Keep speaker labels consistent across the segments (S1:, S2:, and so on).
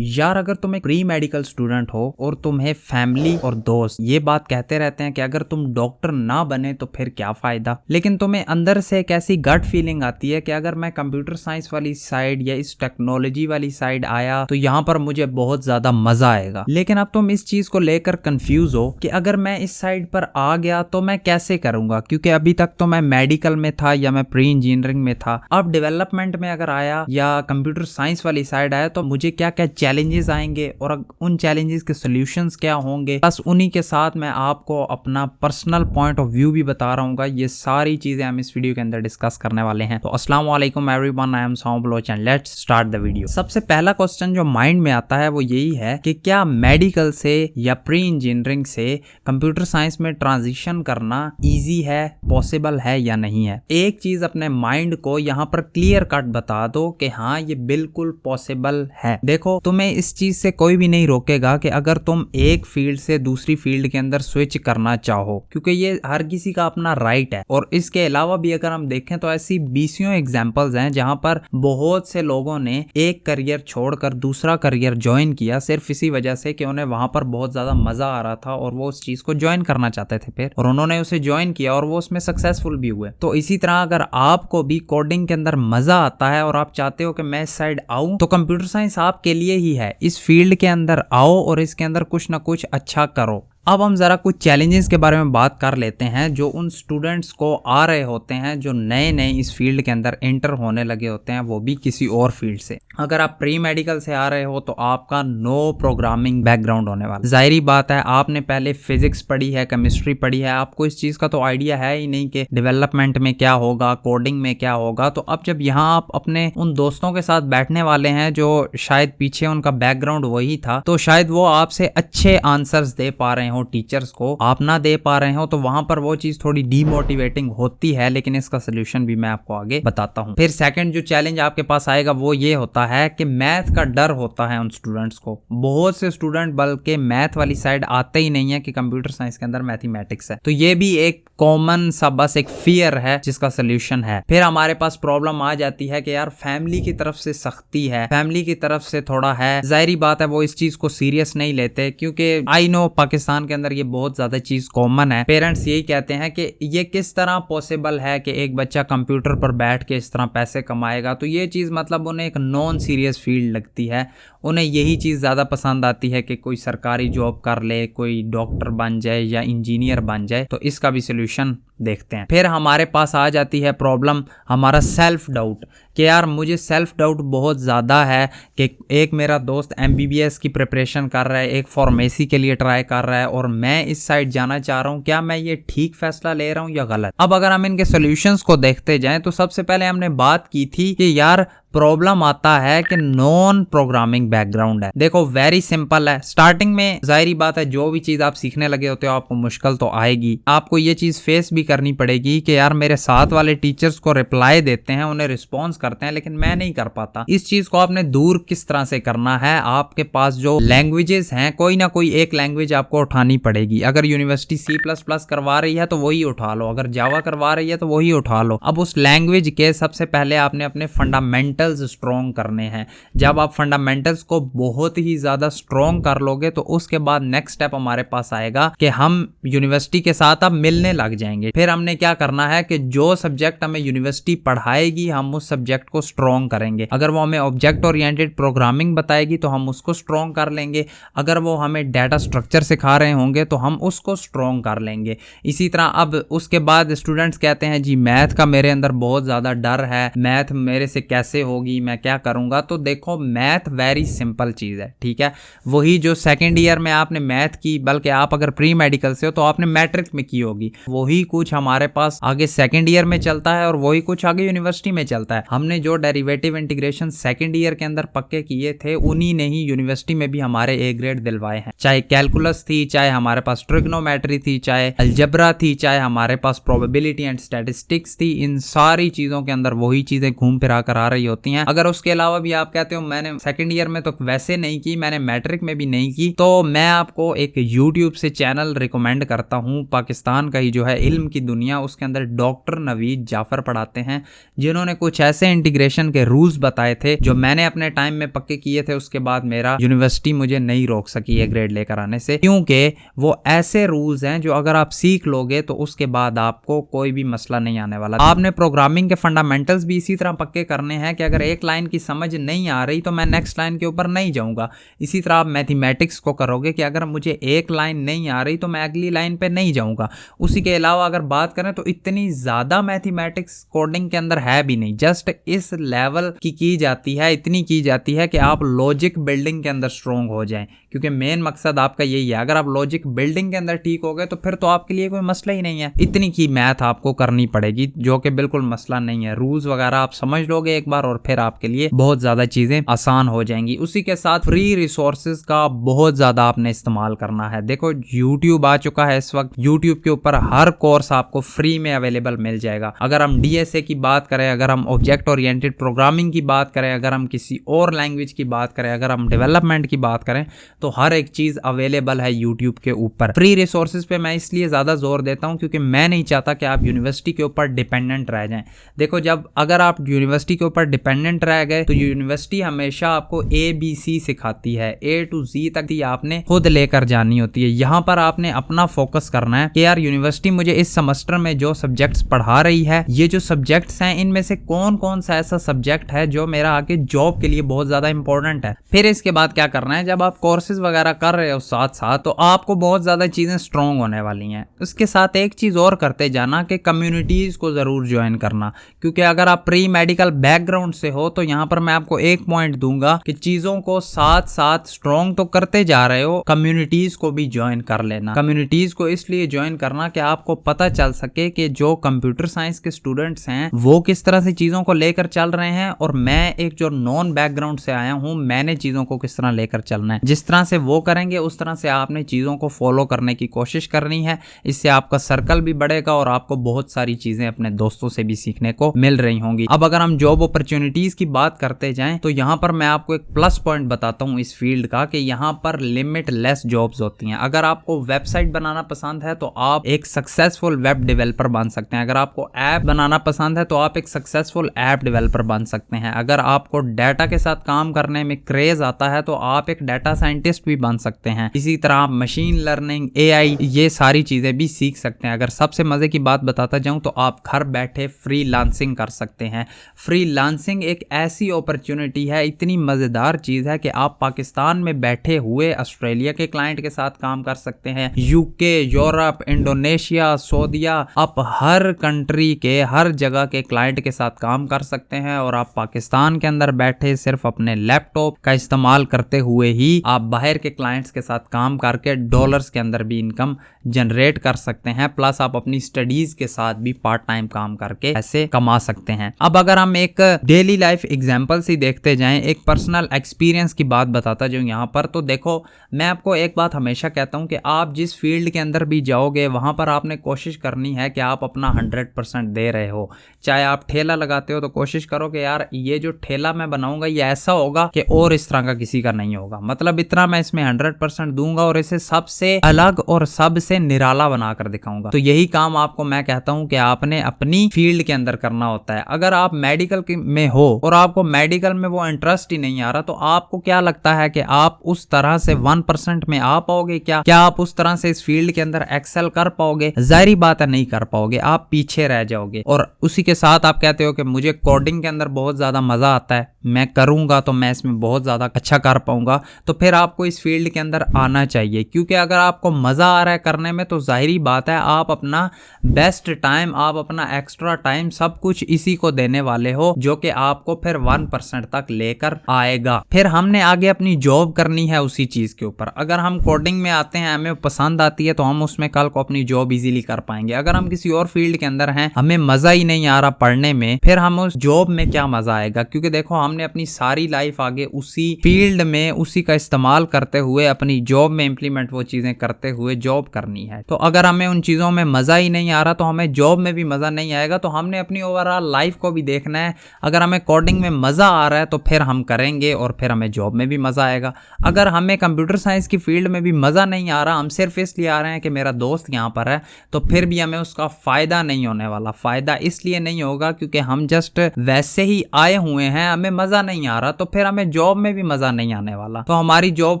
S1: यार अगर तुम एक प्री मेडिकल स्टूडेंट हो और तुम्हें फैमिली और दोस्त ये बात कहते रहते हैं कि अगर तुम डॉक्टर ना बने तो फिर क्या फायदा, लेकिन तुम्हें अंदर से एक ऐसी गट फीलिंग आती है कि अगर मैं कंप्यूटर साइंस वाली साइड या इस टेक्नोलॉजी वाली साइड आया तो यहाँ पर मुझे बहुत ज्यादा मजा आएगा। लेकिन अब तुम इस चीज को लेकर कंफ्यूज हो कि अगर मैं इस साइड पर आ गया तो मैं कैसे करूंगा, क्योंकि अभी तक तो मैं मेडिकल में था या मैं प्री इंजीनियरिंग में था। अब डेवलपमेंट में अगर आया या कंप्यूटर साइंस वाली साइड आया तो मुझे क्या क्या चैलेंजेस आएंगे और उन चैलेंजेस के सॉल्यूशंस क्या होंगे, प्लस उन्हीं के साथ मैं आपको अपना पर्सनल पॉइंट ऑफ व्यू भी बता रहा हूँ। ये सारी चीजें हम इस वीडियो के अंदर डिस्कस करने वाले हैं। तो अस्सलाम वालेकुम everyone, I am Saum Baloch and let's start the video. सबसे पहला क्वेश्चन जो माइंड में आता है वो यही है कि क्या मेडिकल से या प्री इंजीनियरिंग से कंप्यूटर साइंस में ट्रांजिशन करना इजी है, पॉसिबल है या नहीं है। एक चीज अपने माइंड को यहाँ पर क्लियर कट बता दो कि हाँ ये बिल्कुल पॉसिबल है। देखो तुम्हें इस चीज से कोई भी नहीं रोकेगा कि अगर तुम एक फील्ड से दूसरी फील्ड के अंदर स्विच करना चाहो, क्योंकि ये हर किसी का अपना राइट है। और इसके अलावा भी अगर हम देखें तो ऐसी बीसियों एग्जांपल्स हैं जहां पर बहुत से लोगों ने एक करियर छोड़कर दूसरा करियर ज्वाइन किया सिर्फ इसी वजह से कि उन्हें वहां पर बहुत ज्यादा मजा आ रहा था और वो उस चीज को ज्वाइन करना चाहते थे फिर, और उन्होंने उसे ज्वाइन किया और वो उसमें सक्सेसफुल भी हुए। तो इसी तरह अगर आपको भी कोडिंग के अंदर मजा आता है और आप चाहते हो कि मैं इस साइड आऊं तो कंप्यूटर साइंस आपके लिए ही है। इस फील्ड के अंदर आओ और इसके अंदर कुछ ना कुछ अच्छा करो। अब हम जरा कुछ चैलेंजेस के बारे में बात कर लेते हैं जो उन स्टूडेंट्स को आ रहे होते हैं जो नए नए इस फील्ड के अंदर एंटर होने लगे होते हैं, वो भी किसी और फील्ड से। अगर आप प्री मेडिकल से आ रहे हो तो आपका नो प्रोग्रामिंग बैकग्राउंड होने वाला। जाहिर बात है आपने पहले फिजिक्स पढ़ी है, केमिस्ट्री पढ़ी है, आपको इस चीज का तो आइडिया है ही नहीं कि डेवलपमेंट में क्या होगा, कोडिंग में क्या होगा। तो अब जब यहाँ आप अपने उन दोस्तों के साथ बैठने वाले हैं जो शायद पीछे उनका बैकग्राउंड वही था, तो शायद वो आपसे अच्छे आंसर्स दे पा रहे हो, टीचर्स को आप ना दे पा रहे हो, तो वहां पर वो चीज थोड़ी डीमोटिवेटिंग होती है। लेकिन इसका सोल्यूशन भी मैं आपको आगे बताता हूं। फिर सेकंड जो चैलेंज आपके पास आएगा वो ये होता है कि मैथ का डर होता है उन स्टूडेंट्स को। बहुत से स्टूडेंट बल्कि मैथ वाली साइड आते ही नहीं है कि कंप्यूटर साइंस के अंदर मैथमेटिक्स है। तो ये भी एक कॉमन सा बस एक फियर है जिसका सोल्यूशन है। फिर हमारे पास प्रॉब्लम आ जाती है कि यार फैमिली की तरफ से सख्ती है, फैमिली की तरफ से थोड़ा है। जाहिर बात है वो इस चीज को सीरियस नहीं लेते, क्योंकि आई नो पाकिस्तान के अंदर ये बहुत ज्यादा चीज कॉमन है। पेरेंट्स यही कहते हैं कि ये किस तरह पॉसिबल है कि एक बच्चा कंप्यूटर पर बैठ के इस तरह पैसे कमाएगा। तो ये चीज मतलब उन्हें एक नॉन सीरियस फील्ड लगती है। उन्हें यही चीज ज्यादा पसंद आती है कि कोई सरकारी जॉब कर ले, कोई डॉक्टर बन जाए या इंजीनियर बन जाए। तो इसका भी सोल्यूशन देखते हैं। फिर हमारे पास आ जाती है प्रॉब्लम हमारा सेल्फ डाउट कि यार मुझे सेल्फ डाउट बहुत ज़्यादा है कि एक मेरा दोस्त MBBS की प्रिपरेशन कर रहा है, एक फार्मेसी के लिए ट्राई कर रहा है और मैं इस साइड जाना चाह रहा हूँ। क्या मैं ये ठीक फैसला ले रहा हूँ या गलत। अब अगर हम इनके सॉल्यूशंस को देखते जाएं तो सबसे पहले हमने बात की थी कि यार प्रॉब्लम आता है कि नॉन प्रोग्रामिंग बैकग्राउंड है। देखो वेरी सिंपल है। स्टार्टिंग में जाहिर बात है जो भी चीज आप सीखने लगे होते हो आपको मुश्किल तो आएगी, आपको ये चीज फेस भी करनी पड़ेगी कि यार मेरे साथ वाले टीचर्स को रिप्लाई देते हैं, उन्हें रिस्पॉन्स करते हैं, लेकिन मैं नहीं कर पाता। इस चीज को आपने दूर किस तरह से करना है, आपके पास जो लैंग्वेजेस हैं कोई ना कोई एक लैंग्वेज आपको उठानी पड़ेगी। अगर यूनिवर्सिटी C++ करवा रही है तो वही उठा लो, अगर जावा करवा रही है तो वही उठा लो। अब उस लैंग्वेज के सबसे पहले आपने अपने फंडामेंटल्स स्ट्रॉन्ग करने हैं। जब आप फंडामेंटल्स को बहुत ही ज्यादा स्ट्रॉन्ग कर लोगे तो उसके बाद नेक्स्ट स्टेप हमारे पास आएगा कि हम यूनिवर्सिटी के साथ अब मिलने लग जाएंगे। फिर हमने क्या करना है कि जो सब्जेक्ट हमें यूनिवर्सिटी पढ़ाएगी हम उस सब्जेक्ट को स्ट्रॉन्ग करेंगे। अगर वो हमें ऑब्जेक्ट ओरिएंटेड प्रोग्रामिंग बताएगी तो हम उसको स्ट्रॉन्ग कर लेंगे। अगर वो हमें डाटा स्ट्रक्चर सिखा रहे होंगे तो हम उसको स्ट्रॉन्ग कर लेंगे। इसी तरह अब उसके बाद स्टूडेंट्स कहते हैं जी मैथ का मेरे अंदर बहुत ज्यादा डर है, मैथ मेरे से कैसे होगी, मैं क्या करूंगा। तो देखो मैथ वेरी सिंपल चीज है, ठीक है। वही जो सेकंड ईयर में आपने मैथ की, बल्कि आप अगर प्री मेडिकल से हो तो आपने मैट्रिक में की होगी, वही कुछ हमारे पास आगे सेकंड ईयर में चलता है और वही कुछ आगे यूनिवर्सिटी में चलता है। हमने जो डेरिवेटिव इंटीग्रेशन सेकंड ईयर के अंदर पक्के किए थे उन्हीं ने ही यूनिवर्सिटी में भी हमारे A ग्रेड दिलवाए हैं। चाहे कैलकुलस थी, चाहे हमारे पास ट्रिग्नोमेट्री थी, चाहे अलजेब्रा थी, चाहे हमारे पास प्रोबेबिलिटी एंड स्टैटिस्टिक्स थी, इन सारी चीजों के अंदर वही चीजें घूम फिरा कर आ रही होती होती हैं। अगर उसके अलावा भी आप कहते हो मैंने सेकंड ईयर में तो वैसे नहीं की, मैंने मैट्रिक में भी नहीं की, तो मैं आपको एक यूट्यूब से चैनल रिकमेंड करता हूं, पाकिस्तान का ही जो है इल्म की दुनिया, उसके अंदर डॉक्टर नवीद जाफर पढ़ाते हैं, जिन्होंने कुछ ऐसे इंटीग्रेशन के रूल्स बताए थे जो मैंने अपने टाइम में पक्के किए थे। उसके बाद मेरा यूनिवर्सिटी मुझे नहीं रोक सकी ये ग्रेड लेकर आने से, क्योंकि वो ऐसे रूल्स हैं जो अगर आप सीख लोगे तो उसके बाद आपको कोई भी मसला नहीं आने वाला। आपने प्रोग्रामिंग के फंडामेंटल्स भी इसी तरह पक्के करने हैं कि अगर एक लाइन की समझ नहीं आ रही तो मैं नेक्स्ट लाइन के ऊपर नहीं जाऊंगा। इसी तरह आप मैथमेटिक्स को करोगे कि अगर मुझे एक लाइन नहीं आ रही तो मैं अगली लाइन पे नहीं जाऊंगा। उसी के अलावा अगर बात करें तो इतनी ज्यादा मैथमेटिक्स कोडिंग के अंदर है भी नहीं, जस्ट इस लेवल की जाती है, इतनी की जाती है कि आप लॉजिक बिल्डिंग के अंदर स्ट्रॉन्ग हो जाएं, क्योंकि मेन मकसद आपका यही है। अगर आप लॉजिक बिल्डिंग के अंदर ठीक हो गए तो फिर तो आपके लिए कोई मसला ही नहीं है। इतनी की मैथ आपको करनी पड़ेगी जो कि बिल्कुल मसला नहीं है। रूल्स वगैरह आप समझ लोगे एक बार और फिर आपके लिए बहुत ज्यादा चीजें आसान हो जाएंगी। उसी के साथ फ्री रिसोर्सेज का बहुत ज्यादा आपने इस्तेमाल करना है। देखो यूट्यूब आ चुका है इस वक्त, यूट्यूब के ऊपर हर कोर्स आपको फ्री में अवेलेबल मिल जाएगा। अगर हम डीएसए की बात करें, अगर हम ऑब्जेक्ट ओरिएंटेड प्रोग्रामिंग की बात करें, अगर हम किसी और लैंग्वेज की बात करें, अगर हम डेवलपमेंट की बात करें, तो हर एक चीज अवेलेबल है यूट्यूब के ऊपर। फ्री रिसोर्सेज पे मैं इसलिए ज्यादा जोर देता हूं क्योंकि मैं नहीं चाहता कि आप यूनिवर्सिटी के ऊपर डिपेंडेंट रह जाएं। देखो जब अगर आप यूनिवर्सिटी के ऊपर डिपेंडेंट रह गए तो यूनिवर्सिटी हमेशा आपको ABC सिखाती है, A to Z तक ही आपने खुद लेकर जानी होती है। यहाँ पर आपने अपना फोकस करना है कि यार यूनिवर्सिटी मुझे इस सेमेस्टर में जो सब्जेक्ट्स पढ़ा रही है, ये जो सब्जेक्ट्स हैं इनमें से कौन कौन सा ऐसा सब्जेक्ट है जो मेरा आगे जॉब के लिए बहुत ज्यादा इंपॉर्टेंट है। फिर इसके बाद क्या करना है, जब आप कोर्सेज वगैरह कर रहे हो साथ साथ, तो आपको बहुत ज्यादा चीजें स्ट्रॉन्ग होने वाली हैं। उसके साथ एक चीज और करते जाना कि कम्युनिटीज को जरूर ज्वाइन करना, क्योंकि अगर आप प्री मेडिकल बैकग्राउंड से हो तो यहाँ पर मैं आपको एक पॉइंट दूंगा कि चीजों को साथ साथ स्ट्रॉन्ग तो करते जा रहे हो, कम्युनिटीज को भी ज्वाइन कर लेना। कम्युनिटीज को इसलिए ज्वाइन करना कि आपको पता चल सके कि जो कंप्यूटर साइंस के स्टूडेंट्स हैं वो किस तरह से चीजों को लेकर चल रहे हैं, और मैं एक जो नॉन बैकग्राउंड से आया हूं, मैंने चीजों को किस तरह लेकर चलना है। जिस तरह से वो करेंगे उस तरह से आपने चीजों को फॉलो करने की कोशिश करनी है। इससे आपका सर्कल भी बढ़ेगा और आपको बहुत सारी चीजें अपने दोस्तों से भी सीखने को मिल रही होंगी। अब अगर हम जॉब अपॉर्चुनिटीज की बात करते जाएं तो यहाँ पर मैं आपको एक प्लस पॉइंट बताता हूँ इस फील्ड का, कि यहाँ पर लिमिटलेस जॉब्स होती हैं। अगर आपको वेबसाइट बनाना पसंद है तो आप एक सक्सेसफुल वेब डेवलपर बन सकते हैं। अगर आपको ऐप बनाना पसंद है तो आप एक सक्सेसफुल ऐप डेवलपर बन सकते हैं। अगर आपको डाटा के साथ काम करने में क्रेज आता है तो आप एक डाटा साइंटिस्ट भी बन सकते हैं। इसी तरह आप मशीन लर्निंग, AI, ये सारी चीजें भी सीख सकते हैं। अगर सबसे मजे की बात बताता जाऊं तो आप घर बैठे फ्रीलांसिंग कर सकते हैं। फ्रीलांसिंग एक ऐसी अपॉर्चुनिटी है, इतनी मजेदार चीज है कि आप पाकिस्तान में बैठे हुए ऑस्ट्रेलिया के क्लाइंट के साथ काम कर सकते हैं, UK, यूरोप, इंडोनेशिया, सऊदीया, आप हर कंट्री के हर जगह के क्लाइंट के साथ काम कर सकते हैं। और आप पाकिस्तान के अंदर बैठे सिर्फ अपने लैपटॉप का इस्तेमाल करते हुए ही आप बाहर के क्लाइंट्स के साथ काम करके डॉलर्स के अंदर भी इनकम जनरेट कर सकते हैं। प्लस आप अपनी स्टडीज के साथ भी पार्ट टाइम काम करके ऐसे कमा सकते हैं। अब अगर हम एक डेली लाइफ एग्जांपल से देखते जाएं, एक पर्सनल एक्सपीरियंस की बात बताता जाऊं यहाँ पर, तो देखो मैं आपको एक बात हमेशा कहता हूं कि आप जिस फील्ड के अंदर भी जाओगे वहां पर आपने कोशिश करनी है कि आप अपना 100% दे रहे हो। चाहे आप ठेला लगाते हो तो कोशिश करो कि यार ये जो ठेला मैं बनाऊंगा ये ऐसा होगा कि और इस तरह का किसी का नहीं होगा, मतलब इतना मैं इसमें 100% दूंगा और इसे सबसे अलग और सबसे निराला बनाकर दिखाऊंगा। तो यही काम आपको मैं कहता हूं कि आपने अपनी फील्ड के अंदर करना होता है। अगर आप मेडिकल में हो और आपको मेडिकल में वो इंटरेस्ट ही नहीं आ रहा, तो आपको क्या लगता है कि आप उस तरह से 1% में आ पाओगे? क्या आप उस तरह से इस फील्ड के अंदर एक्सेल कर पाओगे? जाहिर बात है नहीं कर पाओगे, आप पीछे रह जाओगे। और उसी के साथ आप कहते हो कि मुझे कोडिंग के अंदर बहुत ज्यादा मजा आता है, मैं करूंगा तो मैं इसमें बहुत ज्यादा अच्छा कर पाऊंगा, तो फिर आपको इस फील्ड के अंदर आना चाहिए। क्योंकि अगर आपको मजा आ रहा है करने में तो जाहिर बात है आप अपना बेस्ट टाइम, आप अपना एक्स्ट्रा टाइम सब कुछ इसी को देने वाले हो, जो कि आपको फिर 1% तक लेकर आएगा। फिर हमने आगे अपनी जॉब करनी है उसी चीज के ऊपर। अगर हम कोडिंग में आते हैं, हमें पसंद आती है, तो हम उसमें कल को अपनी जॉब इजीली कर पाएंगे। अगर हम किसी और फील्ड के अंदर हैं, हमें मजा ही नहीं आ रहा पढ़ने में, फिर हम उस जॉब में क्या मजा आएगा? क्योंकि देखो हमने अपनी सारी लाइफ आगे उसी फील्ड में उसी का इस्तेमाल करते हुए अपनी जॉब में इंप्लीमेंट वो चीजें करते हुए जॉब करनी है। तो अगर हमें उन चीजों में मजा ही नहीं आ रहा तो हमें जॉब में भी मजा नहीं आएगा। तो हमने अपनी ओवरऑल लाइफ को भी देखना है। अगर हमें कोडिंग में मजा आ रहा है तो फिर हम करेंगे और फिर हमें जॉब में भी मजा आएगा। अगर हमें कंप्यूटर साइंस की फील्ड में भी मजा नहीं आ रहा, हम सिर्फ इसलिए आ रहे हैं कि मेरा दोस्त यहाँ पर है, तो फिर भी हमें उसका फायदा नहीं होने वाला। फायदा इसलिए नहीं होगा क्योंकि हम जस्ट वैसे ही आए हुए हैं, हमें मजा नहीं आ रहा, तो फिर हमें जॉब में भी मजा नहीं आने वाला। तो हमारी जॉब,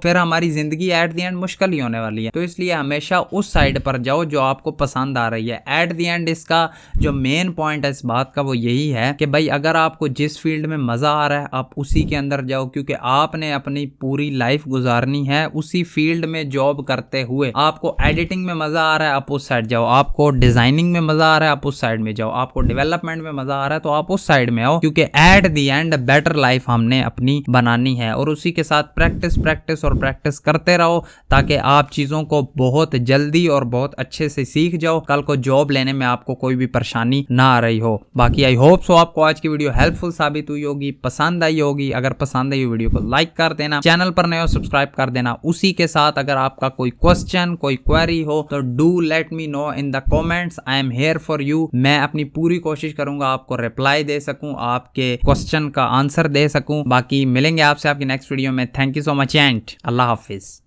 S1: फिर हमारी जिंदगी एट द एंड मुश्किल ही होने वाली है। तो इसलिए हमेशा उस साइड पर जाओ जो आपको पसंद आ रही है। एट द एंड इसका जो मेन पॉइंट है इस बात का वो यही है कि भाई अगर आपको जिस फील्ड में मजा आ रहा है आप उसी के अंदर जाओ, क्योंकि आपने अपनी पूरी लाइफ गुजारनी है उसी फील्ड में जॉब करते हुए। आपको एडिटिंग में मजा आ रहा है आप उस साइड जाओ, आपको डिजाइनिंग में मजा आ रहा है आप उस साइड में जाओ, आपको डेवलपमेंट में मजा आ रहा है तो आप उस साइड में आओ, क्योंकि at the end better life हमने अपनी बनानी है। और उसी के साथ प्रैक्टिस प्रैक्टिस और प्रैक्टिस करते रहो ताकि आप चीजों को बहुत जल्दी और बहुत अच्छे से सीख जाओ, कल को जॉब लेने में आपको कोई भी परेशानी ना आ रही हो। बाकी आई होप सो आपको आज की वीडियो हेल्पफुल साबित हुई होगी, पसंद आई होगी। अगर पसंद आई वीडियो को लाइक कर देना, चैनल पर नए हो सब्सक्राइब कर देना। उसी के साथ अगर आपका कोई क्वेश्चन कोई क्वेरी हो तो do let me know in the comments, I am here for you. मैं अपनी पूरी कोशिश करूंगा आपको रिप्लाई दे सकूं, आपके क्वेश्चन का आंसर दे सकूं। बाकी मिलेंगे आपसे आपकी नेक्स्ट वीडियो में। Thank you so much and Allah Hafiz.